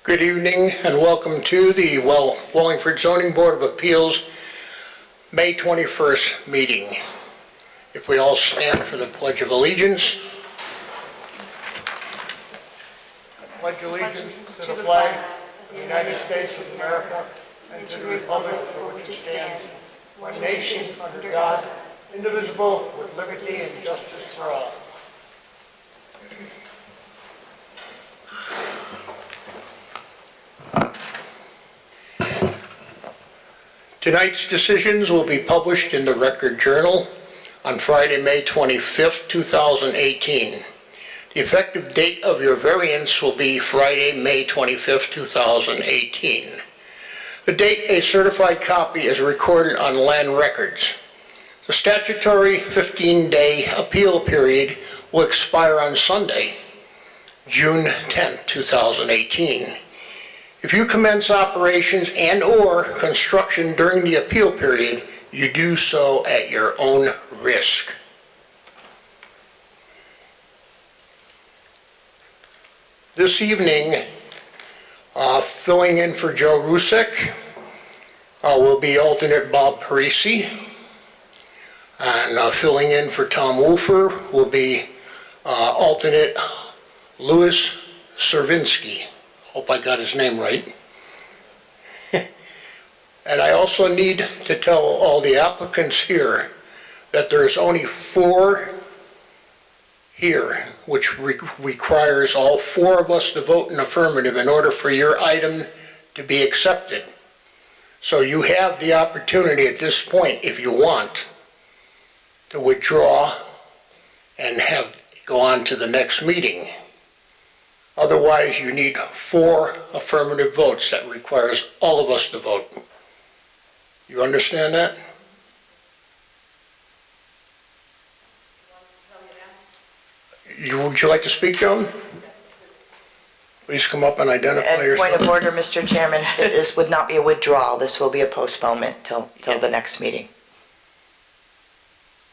Good evening and welcome to the Wallingford Zoning Board of Appeals May 21st meeting. If we all stand for the Pledge of Allegiance. I pledge allegiance to the flag of the United States of America and to the republic for which it stands, one nation under God, indivisible, with liberty and justice for all. Tonight's decisions will be published in the Record Journal on Friday, May 25th, 2018. The effective date of your variance will be Friday, May 25th, 2018. The date a certified copy is recorded on land records. The statutory 15-day appeal period will expire on Sunday, June 10th, 2018. If you commence operations and/or construction during the appeal period, you do so at your own risk. This evening, filling in for Joe Rusek will be alternate Bob Parisi, and filling in for Tom Wolfer will be alternate Louis Servinsky. Hope I got his name right. And I also need to tell all the applicants here that there's only 4 here, which requires all 4 of us to vote in affirmative in order for your item to be accepted. So you have the opportunity at this point, if you want, to withdraw and go on to the next meeting. Otherwise, you need 4 affirmative votes. That requires all of us to vote. You understand that? Would you like to speak, Joan? Please come up and identify yourself. Point of order, Mr. Chairman. This would not be a withdrawal. This will be a postponement till the next meeting.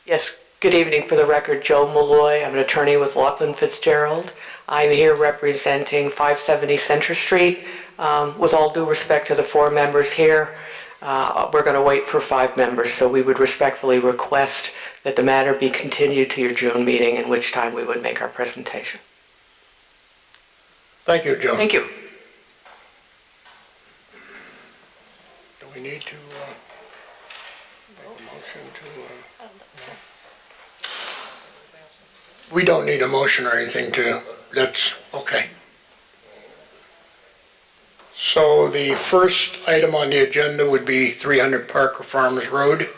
Yes, good evening. For the record, Joe Malloy. I'm an attorney with Laughlin Fitzgerald. I'm here representing 570 Center Street. With all due respect to the 4 members here, we're going to wait for 5 members, so we would respectfully request that the matter be continued to your June meeting, in which time we would make our presentation. Thank you, Joan. Thank you. Do we need to make a motion to... We don't need a motion or anything to... That's okay. So the first item on the agenda would be 300 Parker Farms Road.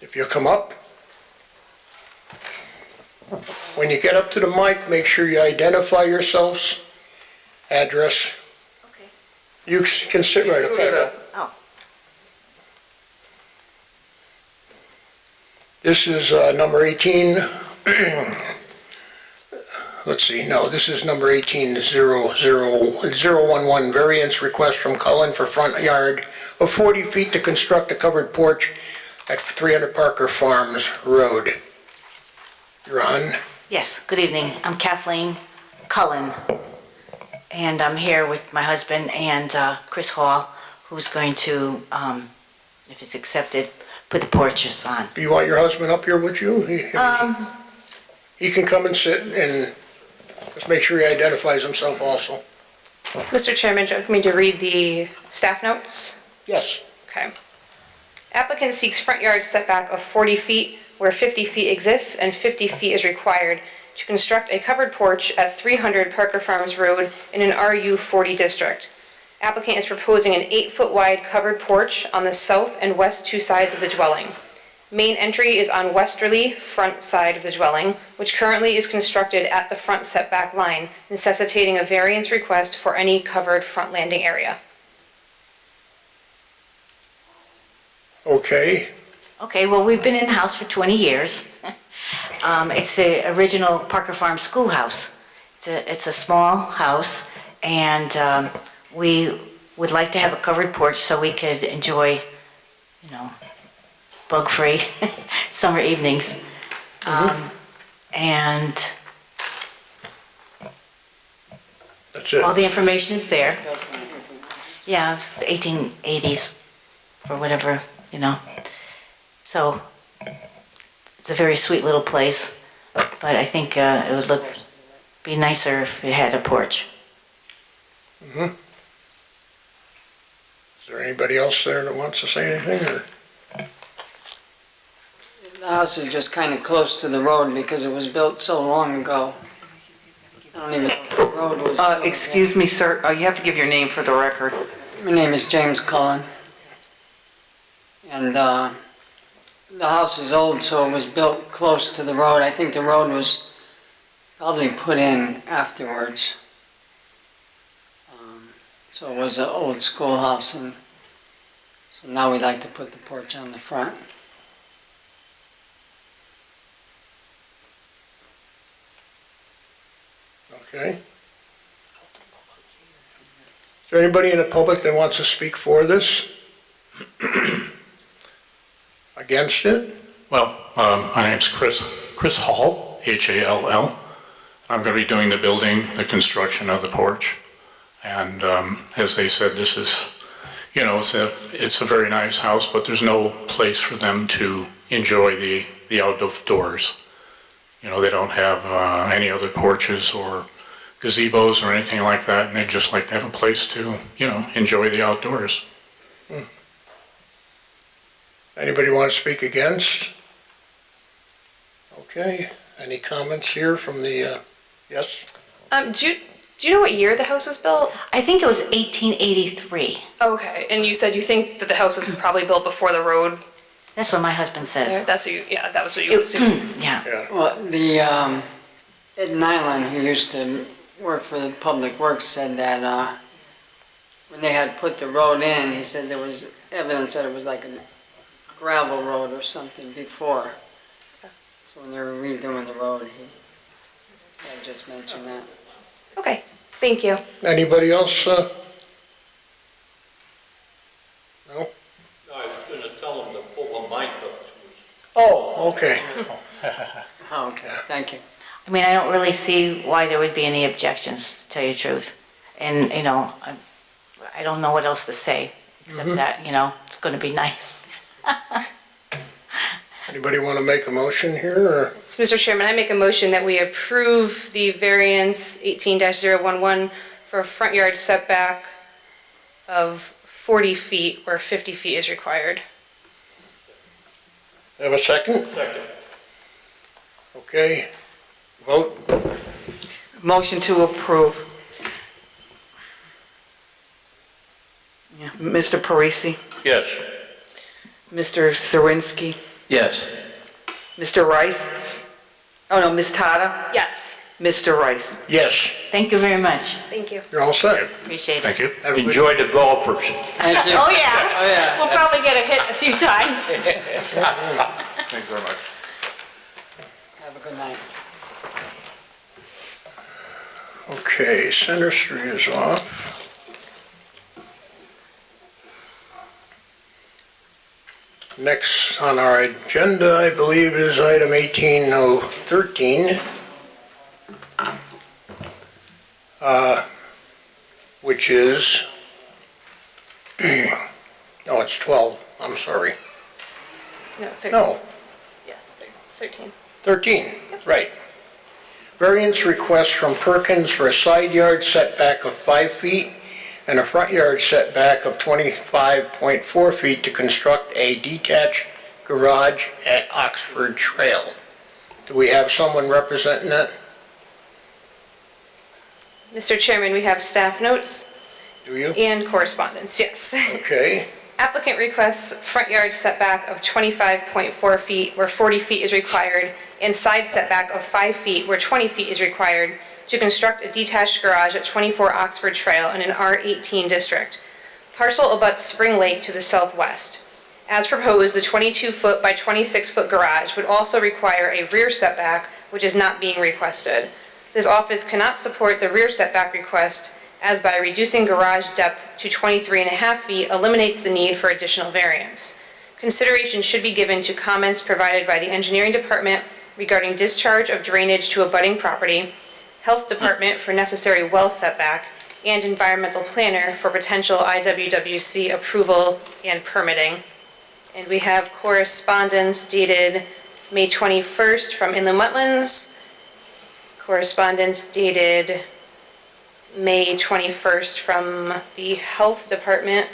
If you come up. When you get up to the mic, make sure you identify yourselves, address. Okay. You can sit right up there. Oh. This is number 18. Let's see, no, this is number 18-011, variance request from Cullen for front yard of 40 feet to construct a covered porch at 300 Parker Farms Road. You're on. Yes, good evening. I'm Kathleen Cullen, and I'm here with my husband and Chris Hall, who's going to, if it's accepted, put the porches on. Do you want your husband up here with you? He can come and sit and just make sure he identifies himself also. Mr. Chairman, do you want me to read the staff notes? Yes. Okay. Applicant seeks front yard setback of 40 feet where 50 feet exists and 50 feet is required to construct a covered porch at 300 Parker Farms Road in an RU 40 district. Applicant is proposing an 8-foot wide covered porch on the south and west 2 sides of the dwelling. Main entry is on westerly front side of the dwelling, which currently is constructed at the front setback line, necessitating a variance request for any covered front landing area. Okay. Okay, well, we've been in the house for 20 years. It's the original Parker Farm schoolhouse. It's a small house, and we would like to have a covered porch so we could enjoy, bug-free summer evenings. And That's it. All the information is there. Yeah, it was the 1880s or whatever, you know. So it's a very sweet little place, but I think it would be nicer if it had a porch. Is there anybody else there that wants to say anything, or? The house is just kind of close to the road because it was built so long ago. I don't even know if the road was built. Excuse me, sir, you have to give your name for the record. My name is James Cullen. And the house is old, so it was built close to the road. I think the road was probably put in afterwards. So it was an old schoolhouse, and so now we'd like to put the porch on the front. Okay. Is there anybody in the public that wants to speak for this? Against it? Well, my name's Chris Hall, Hall. I'm going to be doing the building, the construction of the porch. And as they said, this is, you know, it's a very nice house, but there's no place for them to enjoy the outdoors. You know, they don't have any other porches or gazebos or anything like that, and they'd just like to have a place to, you know, enjoy the outdoors. Anybody want to speak against? Okay, any comments here from the, yes? Do you know what year the house was built? I think it was 1883. Okay, and you said you think that the house was probably built before the road? That's what my husband says. That was what you assumed. Yeah. Well, the Ed Nyland, who used to work for the Public Works, said that when they had put the road in, he said there was evidence that it was like a gravel road or something before. So when they were redoing the road, he just mentioned that. Okay, thank you. Anybody else? No? No, I was gonna tell him to pull the mic up to his. Oh, okay. Oh, okay, thank you. I mean, I don't really see why there would be any objections, to tell you the truth. And, you know, I don't know what else to say, except that, you know, it's going to be nice. Anybody want to make a motion here, or? So, Mr. Chairman, I make a motion that we approve the variance 18-011 for a front yard setback of 40 feet where 50 feet is required. Have a second? Second. Okay, vote. Motion to approve. Yeah. Mr. Parisi, Yes. Mr. Zirinsky, Yes. Mr. Rice. Oh, no, Ms. Tata, Yes, Mr. Rice. Yes, Thank you very much. thank you. you're all set. Appreciate it. Thank you. Have a good- Enjoy the golfers. Thank you. Oh, yeah. Oh, yeah. We'll probably get a hit a few times. Thank you very much. Have a good night. Okay, Center Street is off. Next on our agenda, I believe, is item 18013, which is, no, it's 12, I'm sorry. No, 13. No, Yeah, 13. 13, right. Variance request from Perkins for a side yard setback of 5 feet and a front yard setback of 25.4 feet to construct a detached garage at Oxford Trail. Do we have someone representing that? Mr. Chairman, we have staff notes Do you? and correspondence, yes. Okay, Applicant requests front yard setback of 25.4 feet where 40 feet is required and side setback of 5 feet where 20 feet is required to construct a detached garage at 24 Oxford Trail in an R18 district. Parcel abuts Spring Lake to the southwest. As proposed, the 22-foot by 26-foot garage would also require a rear setback, which is not being requested. This office cannot support the rear setback request, as by reducing garage depth to 23.5 feet eliminates the need for additional variance. Consideration should be given to comments provided by the engineering department regarding discharge of drainage to abutting property, Health Department for necessary well setback, and environmental planner for potential IWWC approval and permitting. And we have correspondence dated May 21st from Inland Wetlands, correspondence dated May 21st from the Health Department,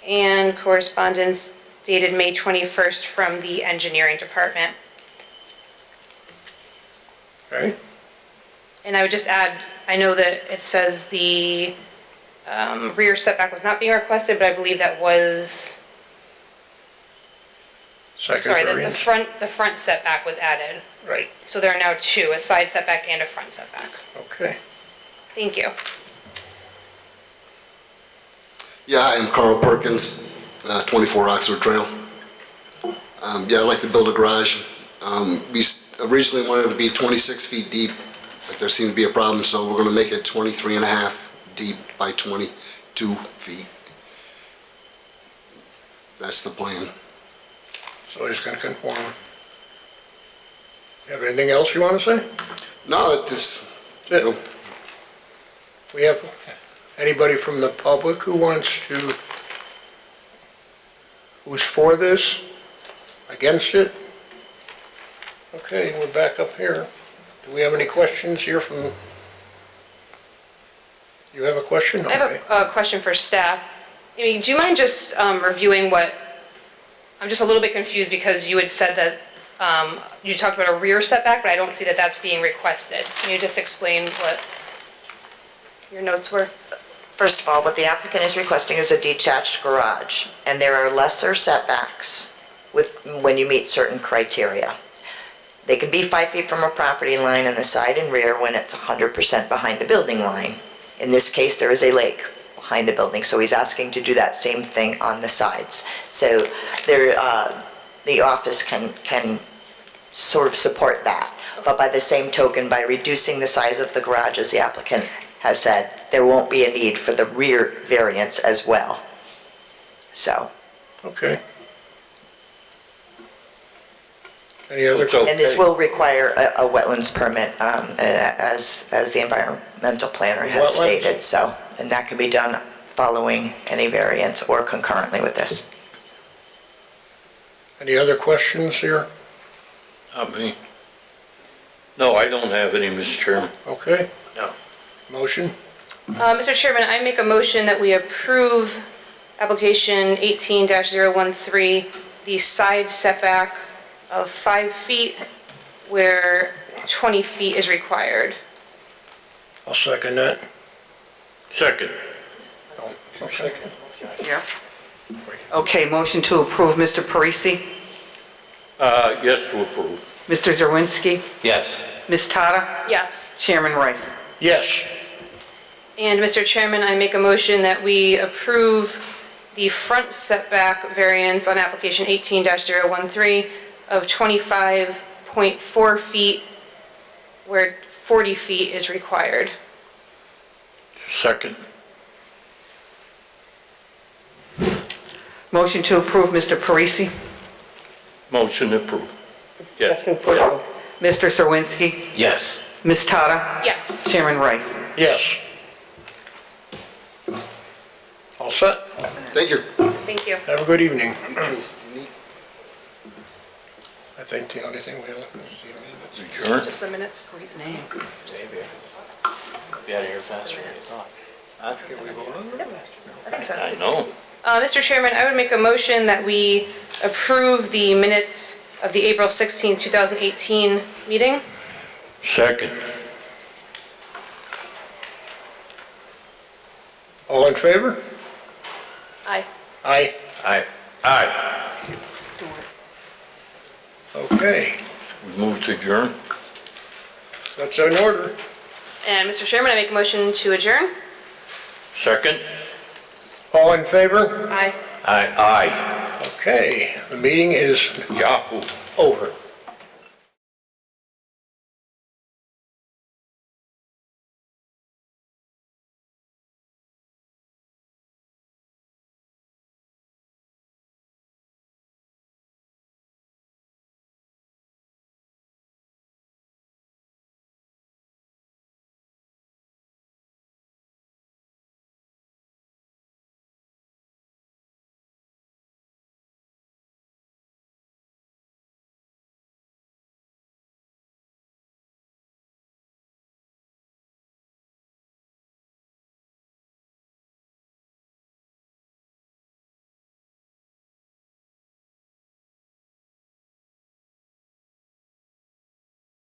and correspondence dated May 21st from the Engineering Department. Okay, And I would just add, I know that it says the rear setback was not being requested, but I believe that was, second sorry, the variance. the front setback was added. Right, So there are now two, a side setback and a front setback. okay. Thank you. Yeah, hi, I'm Carl Perkins, 24 Oxford Trail. Yeah, I'd like to build a garage. We originally wanted it to be 26 feet deep, but there seemed to be a problem, so we're going to make it 23 and a half deep by 22 feet. That's the plan. So he's gonna conform. You have anything else you wanna say? No, this, That's it. We have anybody from the public who wants to, who's for this, against it? Okay, we're back up here. Do we have any questions here from, you have a question? I have a question for staff. I mean, do you mind just reviewing what, I'm just a little bit confused because you had said that you talked about a rear setback, but I don't see that that's being requested. Can you just explain what your notes were? First of all, what the applicant is requesting is a detached garage, and there are lesser setbacks when you meet certain criteria. They can be 5 feet from a property line on the side and rear when it's 100% behind the building line. In this case, there is a lake behind the building, so he's asking to do that same thing on the sides. So the office can sort of support that. But by the same token, by reducing the size of the garage, as the applicant has said, there won't be a need for the rear variance as well. So, Okay. Any other? and this will require a wetlands permit, as the environmental planner has Wetlands? stated, so, and that can be done following any variance or concurrently with this. Any other questions here? Not me. No, I don't have any, Mr. Chairman. Okay. No. Motion? Mr. Chairman, I make a motion that we approve application 18-013, the side setback of 5 feet where 20 feet is required. I'll second that. Second. Oh, second. Here. Okay, motion to approve, Mr. Parisi, Yes to approve. Mr. Zerwinski, Yes. Ms. Tata, Yes. Chairman Rice. Yes. And Mr. Chairman, I make a motion that we approve the front setback variance on application 18-013 of 25.4 feet where 40 feet is required. Second. Motion to approve, Mr. Parisi. Motion approved. Yes. Mr. Zerwinski, Yes. Ms. Tata, Yes. Chairman Rice. Yes. All set? Thank you. Thank you. Have a good evening. I think the only thing we have is the amendments. Adjourn. Just the minutes. Great name. Be out of here faster than you thought. I think so. I know. Mr. Chairman, I would make a motion that we approve the minutes of the April 16, 2018 meeting. Second. All in favor? Aye. Aye. Aye. Aye. Okay, We move to adjourn. that's in order. And Mr. Chairman, I make a motion to adjourn. Second. All in favor? Aye. Aye. Aye. Okay, the meeting is Yahoo. over.